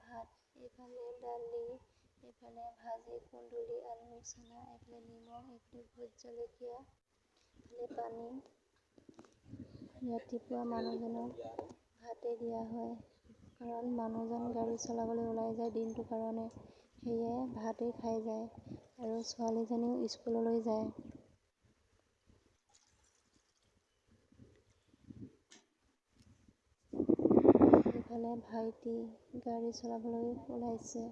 ভাত, এইফালে দালি, এইফালে ভাজি কুন্দুলি, আলু, চানা, এইফালে নিমখ, এইফালে ভোট জলকীয়া, এইফালে পানী। ৰাতিপুৱা মানুহজনক ভাতেই দিয়া হয়, কাৰণ মানুহজন গাড়ী চলাবলৈ ওলাই যায় দিনটোৰ কাৰণে, সেয়ে ভাতেই খাই যায় আৰু ছোৱালীজনীও স্কুললৈ যায়। এইফালে ভাইটি গাড়ী চলাবলৈ ওলাইছে।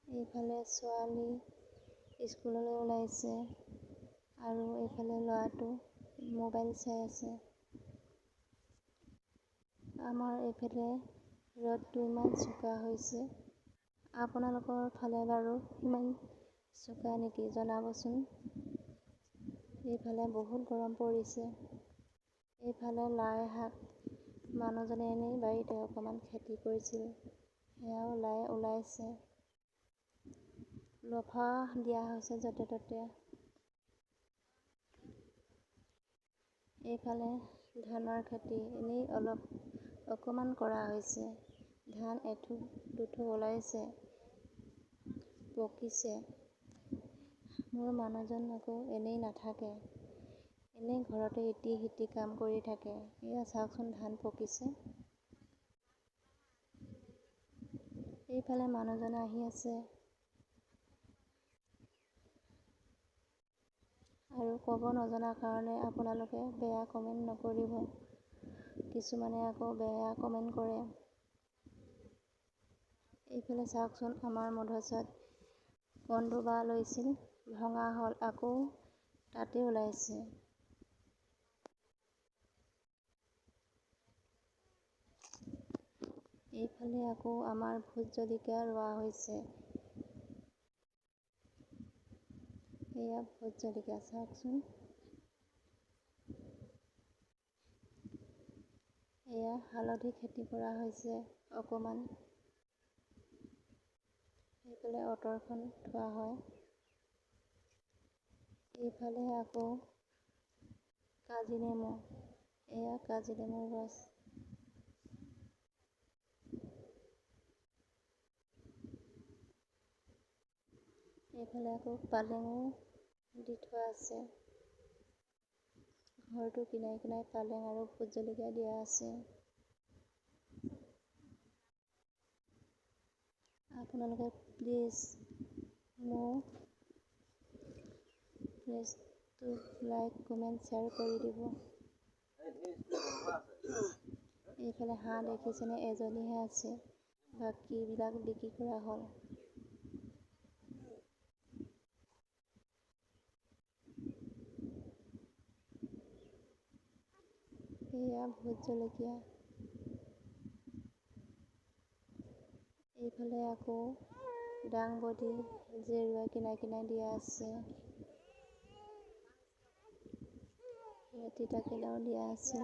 এইফালে ছোৱালী স্কুললৈ ওলাইছে আৰু এইফালে ল'ৰাটো মোবাইল চাই আছে। আমাৰ এইফালে ৰ'দটো ইমান চোকা হৈছে। আপোনালোকৰ ফালে বাৰু ইমান চোকা নেকি জনাবচোন। এইফালে বহুত গৰম পৰিছে। এইফালে লাই শাক মানুহজনে এনেই বাৰীতে অকণমান খেতি কৰিছিল, সেয়াও লাই ওলাইছে। লফা দিয়া হৈছে য'তে ত'তে। এইফালে ধানৰ খেতি এনেই অকণমান কৰা হৈছে। ধান এথোক দুথোক ওলাইছে, পকিছে। মোৰ মানুহজন আকৌ এনেই নাথাকে, এনেই ঘৰতে ইটি সিটি কাম কৰি থাকে। এয়া চাওকচোন ধান পকিছে। এইফালে মানুহজনে আহি আছে আৰু ক'ব নজনাৰ কাৰণে আপোনালোকে বেয়া কমেণ্ট নকৰিব। কিছুমানে আকৌ বেয়া কমেণ্ট কৰে। এইফালে চাওকচোন আমাৰ মধুচৰত কন্দুবা লৈছিল, ভঙা হ'ল, আকৌ তাতে ওলাইছে। এইফালে আকৌ আমাৰ ভোট জলকীয়া ৰোৱা হৈছে। এয়া ভোট জলকীয়া চাওকচোন। এয়া হালধি খেতি কৰা হৈছে অকণমান। এইফালে অটৰখন থোৱা হয়। এইফালে আকৌ কাজি নেমু, এয়া কাজি নেমুৰ গছ। এইফালে আকৌ পালেঙো দি থোৱা আছে। ঘৰটো কিনাৰে কিনাৰে পালেং আৰু ভোট জলকীয়া দিয়া আছে। আপোনালোকে প্লিজ মোৰ পেজটো লাইক কমেণ্ট শ্বেয়াৰ কৰি দিব। এইফালে হাঁহ দেখিছেনে, এজনীহে আছে, বাকীবিলাক বিক্ৰী কৰা হ'ল। এয়া ভোট জলকীয়া। এইফালে আকৌ দাংবডি জেৰুৱা কিনাৰে কিনাৰে দিয়া আছে। তিতাকেৰেলাও দিয়া আছে।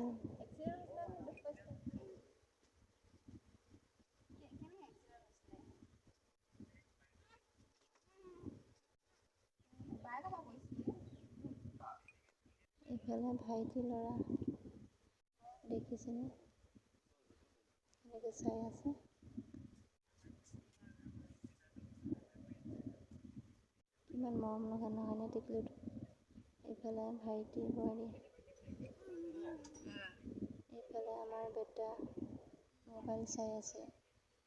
এইফালে ভাইটি ল'ৰা দেখিছেনে, এনেকৈ চাই আছে। কিমান মৰম লগা নহয়নে টিকলুটো। এইফালে ভাইটি বোৱাৰী। এইফালে আমাৰ বেটা মোবাইল চাই আছে।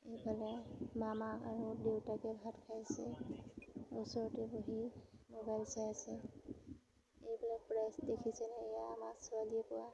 এইফালে মামাক আৰু দেউতাকে ভাত খাইছে, ওচৰতে বহি মোবাইল চাই আছে। এইবিলাক প্ৰাইজ দেখিছেনে, এয়া আমাৰ ছোৱালীয়ে পোৱা